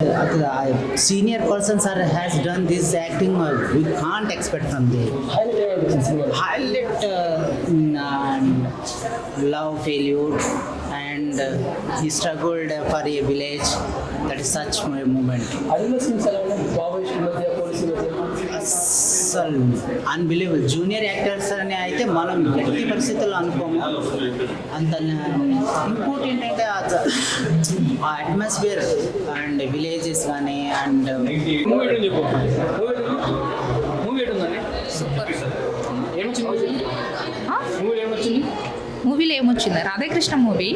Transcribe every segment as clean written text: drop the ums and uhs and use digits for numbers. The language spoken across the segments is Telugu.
Senior persons has done this acting. We can't expect from them. Highlight love failure and he struggled for a village. That is such a moment. అసలు అన్బిలీవబుల్. జూనియర్ యాక్టర్స్ అని అయితే మనం ఎట్టి పరిస్థితుల్లో అనుకోము. అంత ఇంకోటి ఏంటంటే ఆ అట్మాస్ఫియర్ అండ్ విలేజెస్ కానీ అండ్ మూవీలో ఏమొచ్చింది? రాధాకృష్ణ మూవీ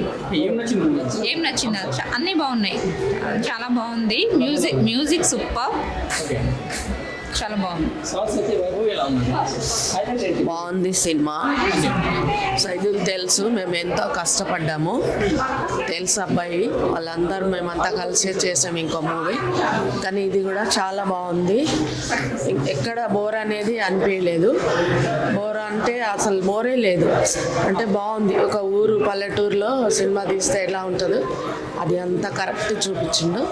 ఏం నచ్చింది? అన్నీ బాగున్నాయి, చాలా బాగుంది. మ్యూజిక్ సూపర్, చాలా బాగుంది. బాగుంది సినిమా. సైదుల్ తెలుసు, మేము ఎంతో కష్టపడ్డాము. తెలుసు అబ్బాయి, వాళ్ళందరూ మేమంతా కలిసి చేసాము ఇంకో మూవీ. కానీ ఇది కూడా చాలా బాగుంది. ఎక్కడ బోర్ అనేది అనిపించలేదు. బోర్ అంటే అసలు బోరే లేదు. అంటే బాగుంది. ఒక ఊరు పల్లెటూరులో సినిమా తీస్తే ఎలా ఉంటుందో అది అంతా కరెక్ట్ చూపించిండు.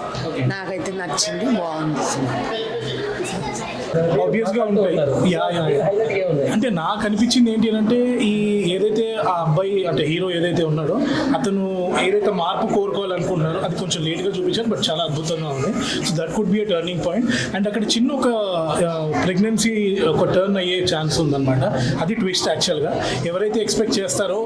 నాకైతే నచ్చింది, బాగుంది సినిమా. ఆబ్వియస్గా ఉంటాయి. అంటే నాకు అనిపించింది ఏంటి అంటే, ఈ ఏదైతే ఆ అబ్బాయి అంటే హీరో ఏదైతే ఉన్నాడో అతను ఏదైతే మార్పు కోరుకోవాలనుకుంటున్నారో అది కొంచెం లేట్గా చూపించారు, బట్ చాలా అద్భుతంగా ఉంది. So that could be a turning point. And అక్కడ చిన్న ఒక ప్రెగ్నెన్సీ ఒక టర్న్ అయ్యే ఛాన్స్ ఉందన్నమాట. అది ట్విస్ట్ యాక్చువల్గా. ఎవరైతే ఎక్స్పెక్ట్ చేస్తారో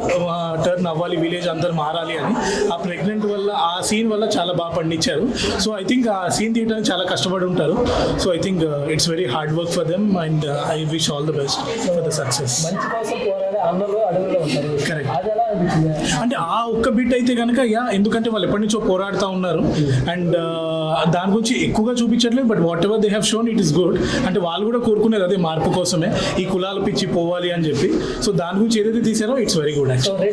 టర్న్ అవ్వాలి, విలేజ్ అందరు మారాలి అని, ఆ ప్రెగ్నెంట్ వల్ల ఆ సీన్ వల్ల చాలా బాగా పండించారు. సో ఐ థింక్ ఆ సీన్ తీయడానికి చాలా కష్టపడి ఉంటారు. So I think it's very hard work for them and I wish all the best for the success. Correct. అంటే ఆ ఒక్క బిట్ అయితే కనుక ఎందుకంటే వాళ్ళు ఎప్పటి నుంచో పోరాడుతూ ఉన్నారు అండ్ దాని గురించి ఎక్కువగా చూపించట్లేదు, but what ever they have shown it is good. అంటే వాళ్ళు కూడా కోరుకునేది అదే మార్పు కోసమే, ఈ కులాల పిచ్చి పోవాలి అని చెప్పి. సో దాని గురించి ఏదైతే తీసారో ఇట్స్ వెరీ గుడ్ యాక్చువల్లీ.